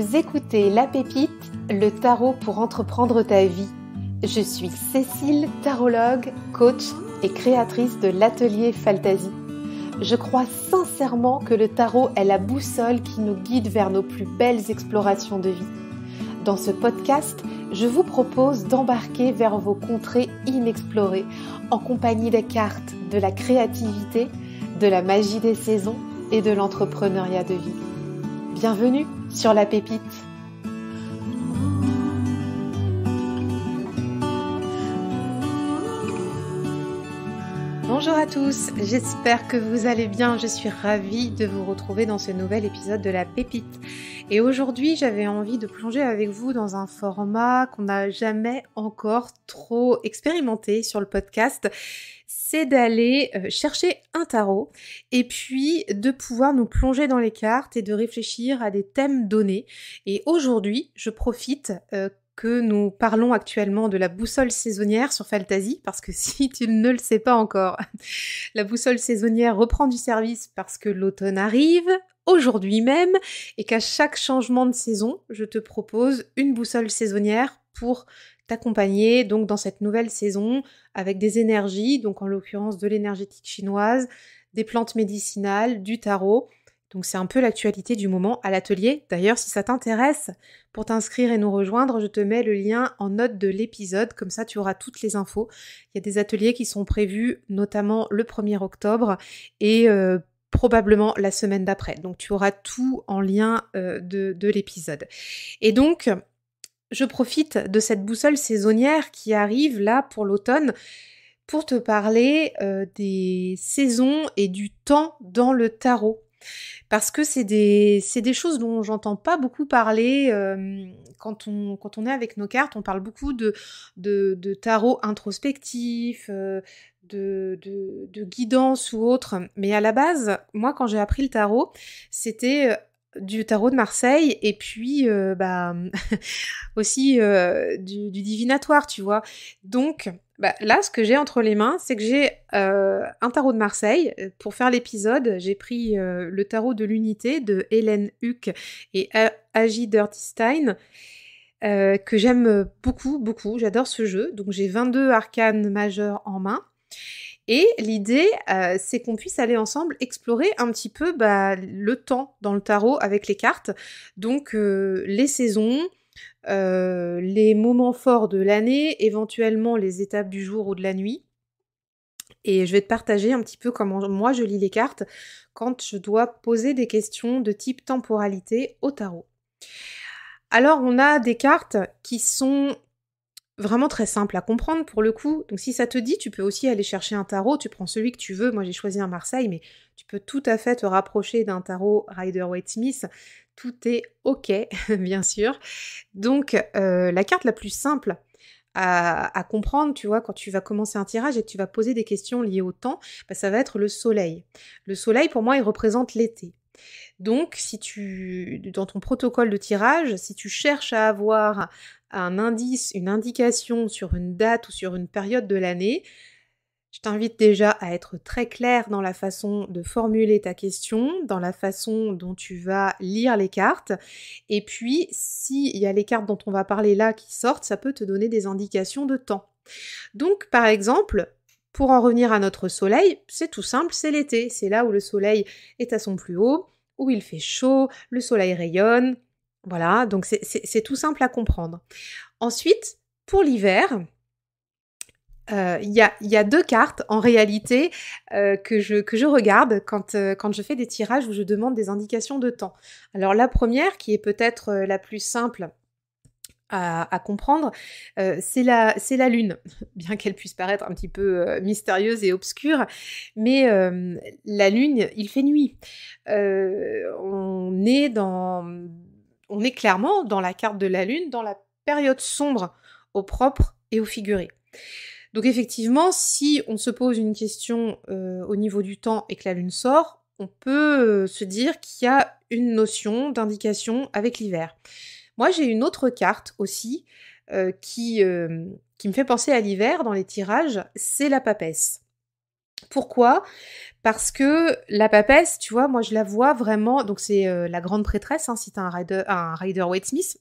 Vous écoutez La Pépite, le tarot pour entreprendre ta vie. Je suis Cécile, tarologue, coach et créatrice de l'atelier Faltasie. Je crois sincèrement que le tarot est la boussole qui nous guide vers nos plus belles explorations de vie. Dans ce podcast, je vous propose d'embarquer vers vos contrées inexplorées en compagnie des cartes, de la créativité, de la magie des saisons et de l'entrepreneuriat de vie. Bienvenue sur La Pépite. Bonjour à tous, j'espère que vous allez bien. Je suis ravie de vous retrouver dans ce nouvel épisode de La Pépite. Et aujourd'hui, j'avais envie de plonger avec vous dans un format qu'on n'a jamais encore trop expérimenté sur le podcast. C'est d'aller chercher un tarot et puis de pouvoir nous plonger dans les cartes et de réfléchir à des thèmes donnés. Et aujourd'hui, je profite que nous parlons actuellement de la boussole saisonnière sur Faltasie, parce que si tu ne le sais pas encore, la boussole saisonnière reprend du service parce que l'automne arrive, aujourd'hui même, et qu'à chaque changement de saison, je te propose une boussole saisonnière pour t'accompagner donc dans cette nouvelle saison avec des énergies, donc en l'occurrence de l'énergétique chinoise, des plantes médicinales, du tarot. Donc c'est un peu l'actualité du moment à l'atelier. D'ailleurs, si ça t'intéresse, pour t'inscrire et nous rejoindre, je te mets le lien en note de l'épisode, comme ça tu auras toutes les infos. Il y a des ateliers qui sont prévus, notamment le 1er octobre et probablement la semaine d'après. Donc tu auras tout en lien de l'épisode. Et donc, je profite de cette boussole saisonnière qui arrive là pour l'automne pour te parler des saisons et du temps dans le tarot. Parce que c'est des choses dont j'entends pas beaucoup parler quand on est avec nos cartes. On parle beaucoup de tarot introspectif, de guidance ou autre. Mais à la base, moi quand j'ai appris le tarot, c'était du tarot de Marseille et puis aussi du divinatoire, tu vois. Donc là, ce que j'ai entre les mains, c'est que j'ai un tarot de Marseille. Pour faire l'épisode, j'ai pris le tarot de l'unité de Hélène Huck et Agi Dirty-Stein, que j'aime beaucoup, beaucoup. J'adore ce jeu. Donc j'ai 22 arcanes majeurs en main. Et l'idée, c'est qu'on puisse aller ensemble explorer un petit peu le temps dans le tarot avec les cartes. Donc les saisons, les moments forts de l'année, éventuellement les étapes du jour ou de la nuit. Et je vais te partager un petit peu comment moi je lis les cartes quand je dois poser des questions de type temporalité au tarot. Alors on a des cartes qui sont vraiment très simple à comprendre pour le coup. Donc si ça te dit, tu peux aussi aller chercher un tarot, tu prends celui que tu veux. Moi j'ai choisi un Marseille, mais tu peux tout à fait te rapprocher d'un tarot Rider-Waite-Smith. Tout est ok, bien sûr. Donc la carte la plus simple à comprendre, tu vois, quand tu vas commencer un tirage et que tu vas poser des questions liées au temps, ça va être le soleil. Le soleil, pour moi, il représente l'été. Donc, si dans ton protocole de tirage, si tu cherches à avoir un indice, une indication sur une date ou sur une période de l'année, je t'invite déjà à être très clair dans la façon de formuler ta question, dans la façon dont tu vas lire les cartes. Et puis, s'il y a les cartes dont on va parler là qui sortent, ça peut te donner des indications de temps. Donc, par exemple, pour en revenir à notre soleil, c'est tout simple, c'est l'été. C'est là où le soleil est à son plus haut, où il fait chaud, le soleil rayonne. Voilà, donc c'est tout simple à comprendre. Ensuite, pour l'hiver, il y a deux cartes en réalité que je regarde quand je fais des tirages où je demande des indications de temps. Alors la première, qui est peut-être la plus simple à comprendre, c'est la lune, bien qu'elle puisse paraître un petit peu mystérieuse et obscure, mais la lune, il fait nuit. On est clairement dans la carte de la lune, dans la période sombre au propre et au figuré. Donc effectivement, si on se pose une question au niveau du temps et que la lune sort, on peut se dire qu'il y a une notion d'indication avec l'hiver. Moi, j'ai une autre carte aussi qui me fait penser à l'hiver dans les tirages, c'est la papesse. Pourquoi? Parce que la papesse, tu vois, moi je la vois vraiment, donc c'est la grande prêtresse, hein, si t'as un Rider Waite Smith.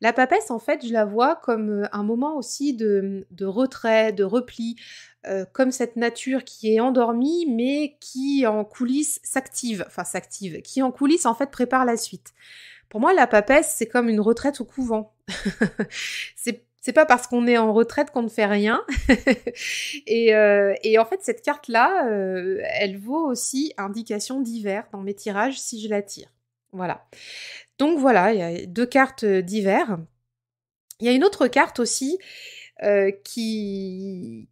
La papesse, en fait, je la vois comme un moment aussi de retrait, de repli, comme cette nature qui est endormie, mais qui en coulisses s'active, qui en coulisses en fait prépare la suite. Pour moi, la papesse, c'est comme une retraite au couvent. C'est pas parce qu'on est en retraite qu'on ne fait rien. Et en fait, cette carte-là, elle vaut aussi indication d'hiver dans mes tirages si je la tire. Voilà. Donc voilà, il y a 2 cartes d'hiver. Il y a une autre carte aussi qui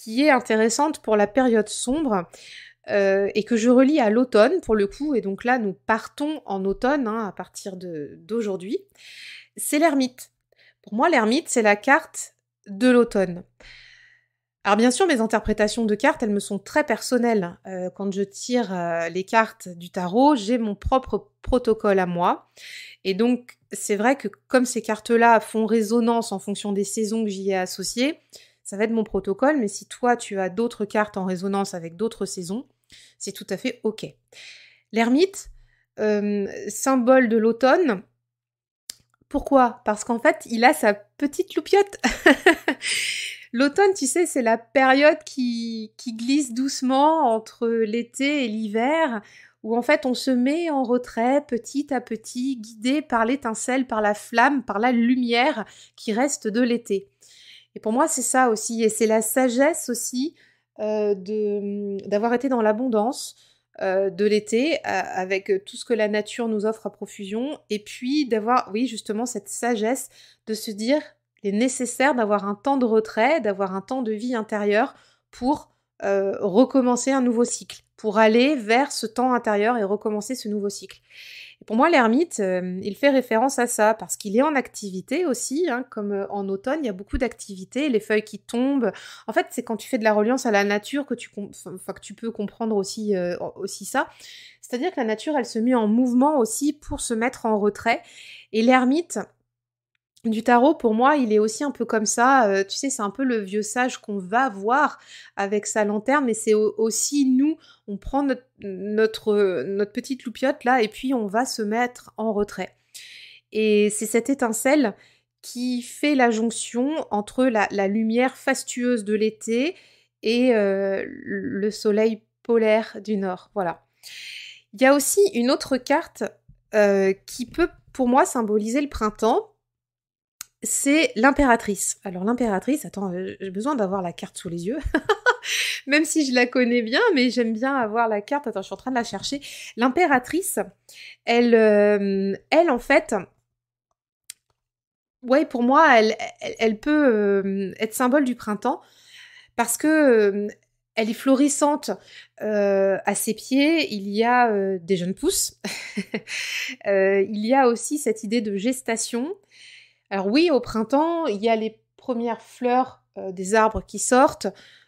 est intéressante pour la période sombre et que je relis à l'automne pour le coup. Et donc là, nous partons en automne hein, à partir d'aujourd'hui. C'est l'ermite. Pour moi, l'ermite, c'est la carte de l'automne. Alors bien sûr, mes interprétations de cartes, elles me sont très personnelles. Quand je tire les cartes du tarot, j'ai mon propre protocole à moi. Et donc, c'est vrai que comme ces cartes-là font résonance en fonction des saisons que j'y ai associées, ça va être mon protocole, mais si toi, tu as d'autres cartes en résonance avec d'autres saisons, c'est tout à fait OK. L'ermite, symbole de l'automne. Pourquoi? Parce qu'en fait, il a sa petite loupiote. L'automne, tu sais, c'est la période qui glisse doucement entre l'été et l'hiver, où en fait on se met en retrait petit à petit, guidé par l'étincelle, par la flamme, par la lumière qui reste de l'été. Et pour moi, c'est ça aussi, et c'est la sagesse aussi d'avoir été dans l'abondance de l'été, avec tout ce que la nature nous offre à profusion, et puis d'avoir, oui, justement, cette sagesse de se dire il est nécessaire d'avoir un temps de retrait, d'avoir un temps de vie intérieure pour recommencer un nouveau cycle, pour aller vers ce temps intérieur et recommencer ce nouveau cycle. Et pour moi, l'ermite, il fait référence à ça, parce qu'il est en activité aussi, hein, comme en automne, il y a beaucoup d'activités, les feuilles qui tombent. En fait, c'est quand tu fais de la reliance à la nature que que tu peux comprendre aussi ça. C'est-à-dire que la nature, elle se met en mouvement aussi pour se mettre en retrait. Et l'ermite du tarot, pour moi, il est aussi un peu comme ça. Tu sais, c'est un peu le vieux sage qu'on va voir avec sa lanterne, mais c'est aussi nous, on prend notre petite loupiote là, et puis on va se mettre en retrait. Et c'est cette étincelle qui fait la jonction entre la lumière fastueuse de l'été et le soleil polaire du nord. Voilà. Il y a aussi une autre carte qui peut, pour moi, symboliser le printemps. C'est l'impératrice. Alors l'impératrice, attends, j'ai besoin d'avoir la carte sous les yeux. Même si je la connais bien, mais j'aime bien avoir la carte. Attends, je suis en train de la chercher. L'impératrice, elle en fait, ouais, pour moi, elle peut être symbole du printemps parce que elle est florissante à ses pieds. Il y a des jeunes pousses. Il y a aussi cette idée de gestation. Alors oui, au printemps, il y a les premières fleurs des arbres qui sortent,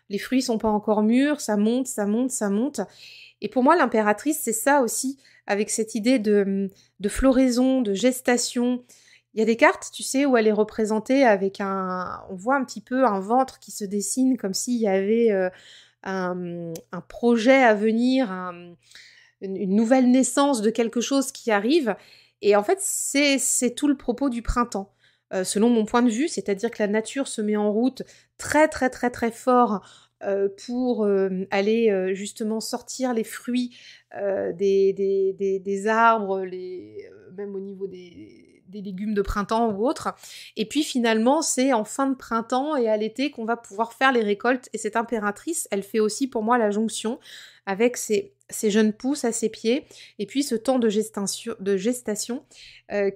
les fruits sont pas encore mûrs, ça monte, ça monte, ça monte. Et pour moi, l'impératrice, c'est ça aussi, avec cette idée de floraison, de gestation. Il y a des cartes, tu sais, où elle est représentée avec on voit un petit peu un ventre qui se dessine comme s'il y avait un projet à venir, une nouvelle naissance de quelque chose qui arrive. Et en fait, c'est tout le propos du printemps. Selon mon point de vue, c'est-à-dire que la nature se met en route très très très très fort pour aller justement sortir les fruits des arbres, même au niveau des légumes de printemps ou autres. Et puis finalement, c'est en fin de printemps et à l'été qu'on va pouvoir faire les récoltes. Et cette impératrice, elle fait aussi pour moi la jonction avec ces jeunes pousses à ses pieds et puis ce temps de gestation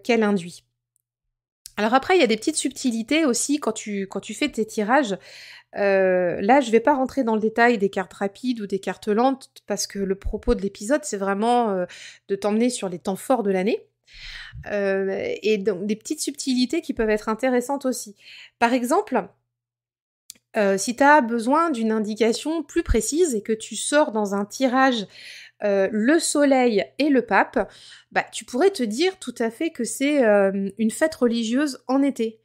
qu'elle induit. Alors après, il y a des petites subtilités aussi quand tu fais tes tirages. Là, je vais pas rentrer dans le détail des cartes rapides ou des cartes lentes parce que le propos de l'épisode, c'est vraiment de t'emmener sur les temps forts de l'année. Et donc des petites subtilités qui peuvent être intéressantes aussi. Par exemple, si tu as besoin d'une indication plus précise et que tu sors dans un tirage le soleil et le pape, bah, tu pourrais te dire tout à fait que c'est une fête religieuse en été.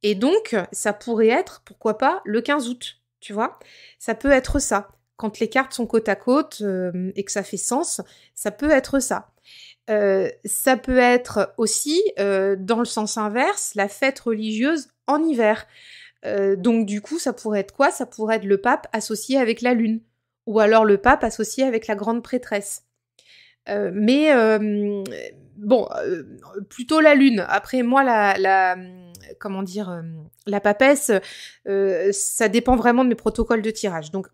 Et donc, ça pourrait être, pourquoi pas, le 15 août, tu vois. Ça peut être ça. quand les cartes sont côte à côte et que ça fait sens, ça peut être ça. Ça peut être aussi, dans le sens inverse, la fête religieuse en hiver. Donc du coup, ça pourrait être quoi? Ça pourrait être le pape associé avec la lune, ou alors le pape associé avec la grande prêtresse. Bon, plutôt la lune. Après, moi, comment dire, la papesse, ça dépend vraiment de mes protocoles de tirage. Donc,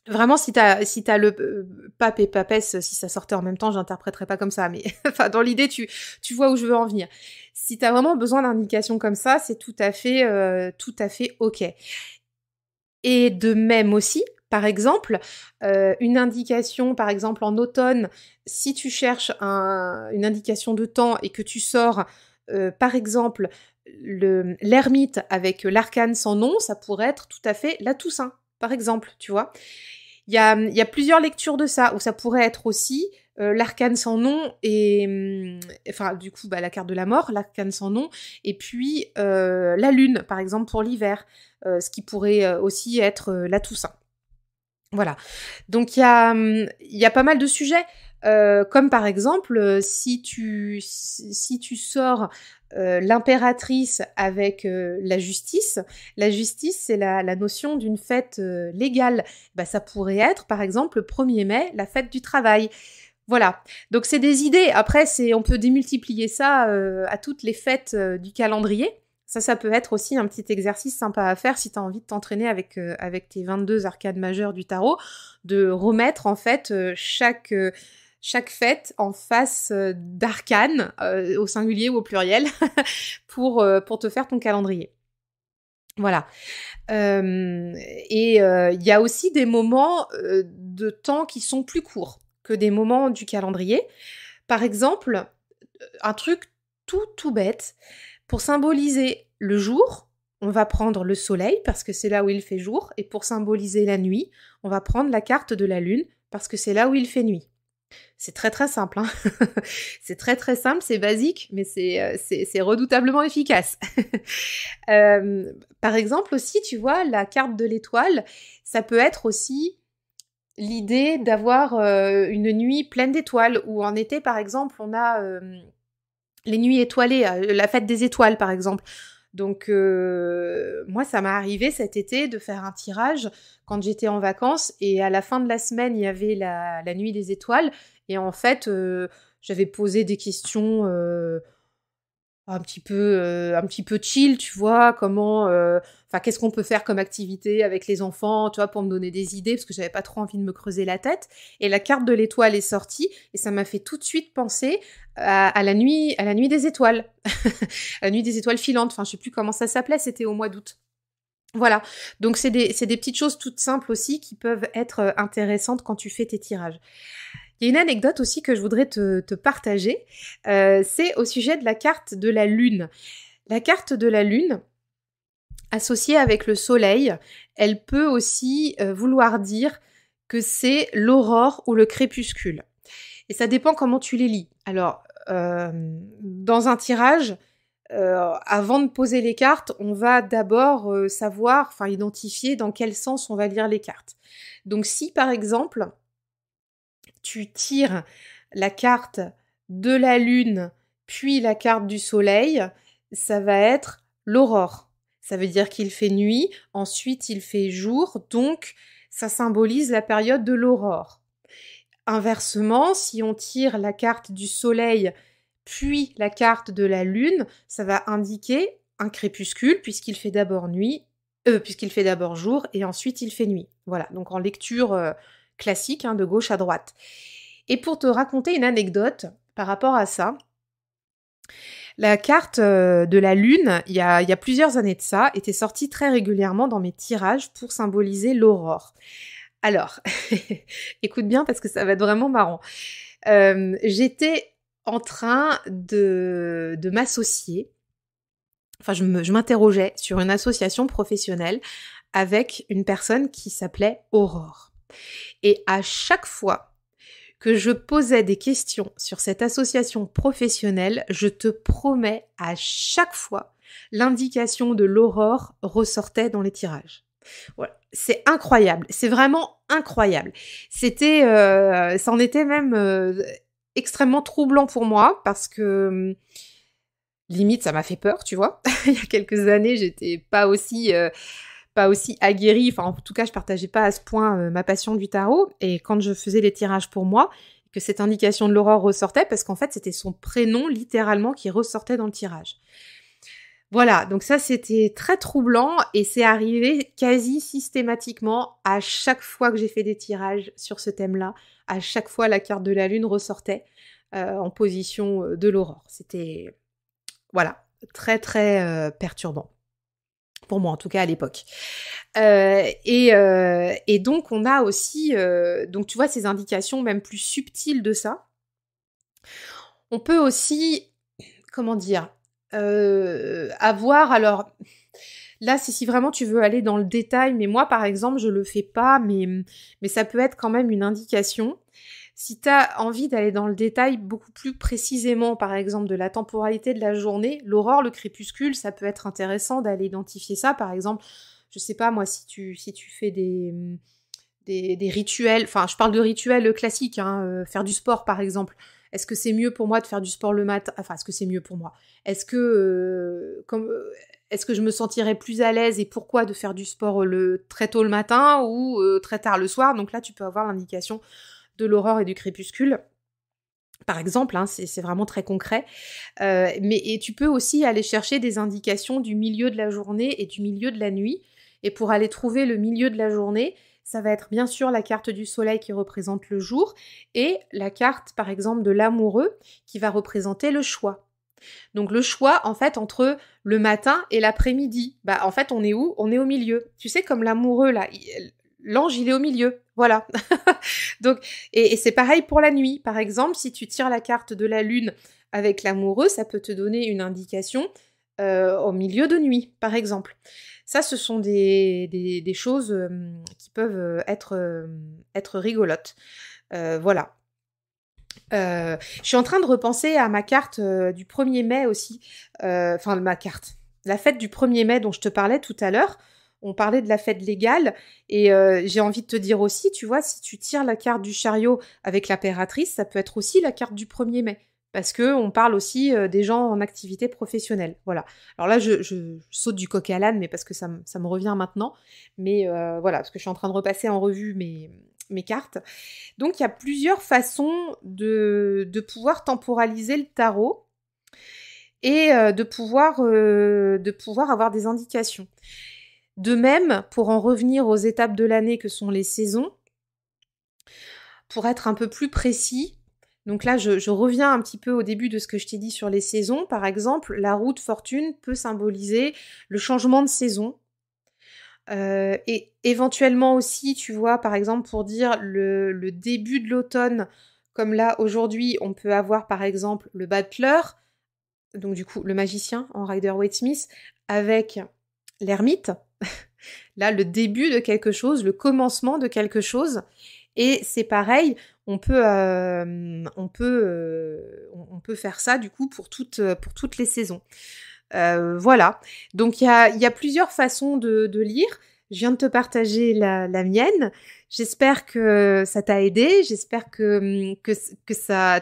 vraiment, si t'as le pape et papesse, si ça sortait en même temps, j'interpréterais pas comme ça. Mais enfin, dans l'idée, tu vois où je veux en venir. Si t'as vraiment besoin d'indications comme ça, c'est tout à fait ok. Et de même aussi, par exemple, une indication, par exemple en automne, si tu cherches une indication de temps et que tu sors, par exemple, l'ermite avec l'arcane sans nom, ça pourrait être tout à fait la Toussaint, par exemple, tu vois. Il y a plusieurs lectures de ça, où ça pourrait être aussi l'arcane sans nom et enfin du coup la carte de la mort, l'arcane sans nom, et puis la lune par exemple pour l'hiver, ce qui pourrait aussi être la Toussaint. Voilà. Donc il y a pas mal de sujets, comme par exemple si tu sors l'impératrice avec la justice c'est la notion d'une fête légale. Bah ça pourrait être par exemple le 1er mai, la fête du travail. Voilà, donc c'est des idées. Après, on peut démultiplier ça à toutes les fêtes du calendrier. Ça peut être aussi un petit exercice sympa à faire si tu as envie de t'entraîner avec tes 22 arcades majeures du tarot, de remettre en fait chaque fête en face d'arcane, au singulier ou au pluriel, pour te faire ton calendrier. Voilà. Et il y a aussi des moments de temps qui sont plus courts que des moments du calendrier. Par exemple, un truc tout bête, pour symboliser le jour, on va prendre le soleil parce que c'est là où il fait jour, et pour symboliser la nuit, on va prendre la carte de la lune parce que c'est là où il fait nuit. C'est très très simple, hein. C'est très très simple, c'est basique, mais c'est redoutablement efficace. Par exemple aussi, tu vois, la carte de l'étoile, ça peut être aussi l'idée d'avoir une nuit pleine d'étoiles, ou en été par exemple, on a les nuits étoilées, la fête des étoiles par exemple. Donc moi ça m'est arrivé cet été de faire un tirage quand j'étais en vacances, et à la fin de la semaine il y avait la nuit des étoiles, et en fait j'avais posé des questions un petit peu chill, tu vois, qu'est-ce qu'on peut faire comme activité avec les enfants, tu vois, pour me donner des idées, parce que j'avais pas trop envie de me creuser la tête. Et la carte de l'étoile est sortie, et ça m'a fait tout de suite penser à la nuit des étoiles. La nuit des étoiles filantes, enfin, je sais plus comment ça s'appelait, c'était au mois d'août. Voilà. Donc, c'est des petites choses toutes simples aussi qui peuvent être intéressantes quand tu fais tes tirages. Il y a une anecdote aussi que je voudrais te partager, c'est au sujet de la carte de la lune. La carte de la lune, associée avec le soleil, elle peut aussi vouloir dire que c'est l'aurore ou le crépuscule. Et ça dépend comment tu les lis. Alors, dans un tirage, avant de poser les cartes, on va d'abord identifier dans quel sens on va lire les cartes. Donc si par exemple, tu tires la carte de la lune, puis la carte du soleil, ça va être l'aurore. Ça veut dire qu'il fait nuit, ensuite il fait jour, donc ça symbolise la période de l'aurore. Inversement, si on tire la carte du soleil, puis la carte de la lune, ça va indiquer un crépuscule, puisqu'il fait d'abord jour, et ensuite il fait nuit. Voilà, donc en lecture classique, de gauche à droite. Et pour te raconter une anecdote par rapport à ça, la carte de la lune, il y a plusieurs années de ça, était sortie très régulièrement dans mes tirages pour symboliser l'aurore. Alors, écoute bien parce que ça va être vraiment marrant. J'étais en train de m'associer, enfin je m'interrogeais sur une association professionnelle avec une personne qui s'appelait Aurore. Et à chaque fois que je posais des questions sur cette association professionnelle, je te promets, à chaque fois, l'indication de l'aurore ressortait dans les tirages. Voilà. C'est incroyable, c'est vraiment incroyable. Ça en était même extrêmement troublant pour moi parce que limite ça m'a fait peur, tu vois. Il y a quelques années, j'étais pas aussi aguerrie, enfin en tout cas je partageais pas à ce point ma passion du tarot, et quand je faisais les tirages pour moi, que cette indication de l'aurore ressortait, parce qu'en fait c'était son prénom littéralement qui ressortait dans le tirage. Voilà, donc ça c'était très troublant et c'est arrivé quasi systématiquement à chaque fois que j'ai fait des tirages sur ce thème-là. À chaque fois la carte de la lune ressortait en position de l'aurore. C'était, voilà, très très perturbant. Pour moi en tout cas à l'époque. Et donc on a aussi, donc tu vois ces indications même plus subtiles de ça. On peut aussi, comment dire, avoir, alors là c'est si vraiment tu veux aller dans le détail, mais moi par exemple je le fais pas, mais ça peut être quand même une indication. Si tu as envie d'aller dans le détail beaucoup plus précisément, par exemple de la temporalité de la journée, l'aurore, le crépuscule, ça peut être intéressant d'aller identifier ça. Par exemple, je sais pas moi, si tu fais des rituels, enfin je parle de rituels classiques, hein, faire du sport par exemple. Est-ce que c'est mieux pour moi de faire du sport le matin? Enfin, est-ce que c'est mieux pour moi? Est-ce que je me sentirais plus à l'aise, et pourquoi de faire du sport très tôt le matin ou très tard le soir? Donc là, tu peux avoir l'indication de l'aurore et du crépuscule, par exemple, hein, c'est vraiment très concret. Et tu peux aussi aller chercher des indications du milieu de la journée et du milieu de la nuit. Et pour aller trouver le milieu de la journée, ça va être bien sûr la carte du soleil qui représente le jour, et la carte, par exemple, de l'amoureux qui va représenter le choix. Donc le choix, en fait, entre le matin et l'après-midi. Bah, en fait, on est où? On est au milieu. Tu sais, comme l'amoureux, là, l'ange, il est au milieu. Voilà. Donc, et c'est pareil pour la nuit. Par exemple, si tu tires la carte de la lune avec l'amoureux, ça peut te donner une indication au milieu de nuit, par exemple. Ça, ce sont des choses qui peuvent être rigolotes. Voilà. Je suis en train de repenser à ma carte du 1er mai aussi. Enfin, ma carte. La fête du 1er mai dont je te parlais tout à l'heure. On parlait de la fête légale. Et j'ai envie de te dire aussi, tu vois, si tu tires la carte du chariot avec l'impératrice, ça peut être aussi la carte du 1er mai. Parce que on parle aussi des gens en activité professionnelle. Voilà. Alors là, je saute du coq à l'âne, mais parce que ça me revient maintenant. Mais voilà, parce que je suis en train de repasser en revue mes cartes. Donc, il y a plusieurs façons de pouvoir temporaliser le tarot et de pouvoir avoir des indications. De même, pour en revenir aux étapes de l'année que sont les saisons, pour être un peu plus précis, donc là, je reviens un petit peu au début de ce que je t'ai dit sur les saisons. Par exemple, la roue de fortune peut symboliser le changement de saison. Et éventuellement aussi, tu vois, par exemple, pour dire le début de l'automne, comme là, aujourd'hui, on peut avoir, par exemple, le Butler, donc du coup, le magicien en Rider-Waite-Smith, avec l'ermite. Là, le début de quelque chose, le commencement de quelque chose. Et c'est pareil, on peut faire ça du coup pour toutes les saisons. Voilà. Donc il y a plusieurs façons de lire. Je viens de te partager la mienne. J'espère que ça t'a aidé. J'espère que ça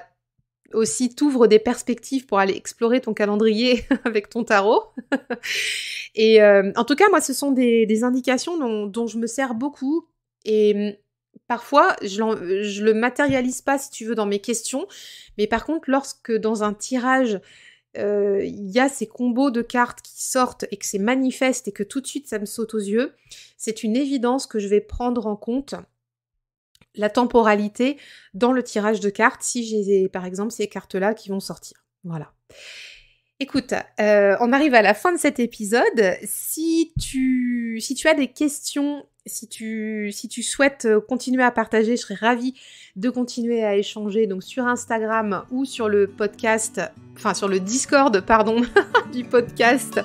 aussi t'ouvre des perspectives pour aller explorer ton calendrier avec ton tarot. Et en tout cas, moi, ce sont des indications dont je me sers beaucoup. Et parfois, je le matérialise pas, si tu veux, dans mes questions. Mais par contre, lorsque dans un tirage, il y a ces combos de cartes qui sortent et que c'est manifeste et que tout de suite ça me saute aux yeux, c'est une évidence que je vais prendre en compte la temporalité dans le tirage de cartes si j'ai par exemple ces cartes-là qui vont sortir. Voilà. Écoute, on arrive à la fin de cet épisode. Si tu as des questions, si tu souhaites continuer à partager, je serais ravie de continuer à échanger donc sur Instagram ou sur le podcast, enfin sur le Discord, pardon, du podcast,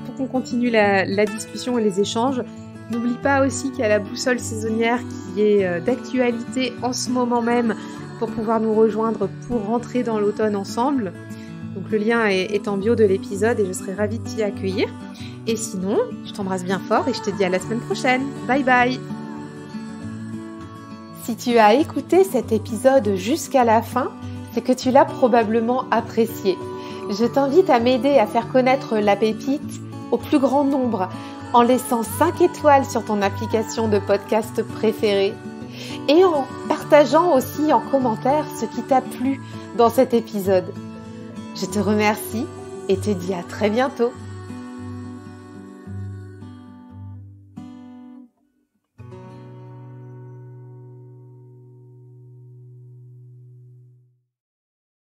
pour qu'on continue la discussion et les échanges. N'oublie pas aussi qu'il y a la boussole saisonnière qui est d'actualité en ce moment même pour pouvoir nous rejoindre pour rentrer dans l'automne ensemble. Donc le lien est en bio de l'épisode et je serai ravie de t'y accueillir. Et sinon, je t'embrasse bien fort et je te dis à la semaine prochaine. Bye bye. Si tu as écouté cet épisode jusqu'à la fin, c'est que tu l'as probablement apprécié. Je t'invite à m'aider à faire connaître la pépite au plus grand nombre en laissant 5 étoiles sur ton application de podcast préférée et en partageant aussi en commentaire ce qui t'a plu dans cet épisode. Je te remercie et te dis à très bientôt.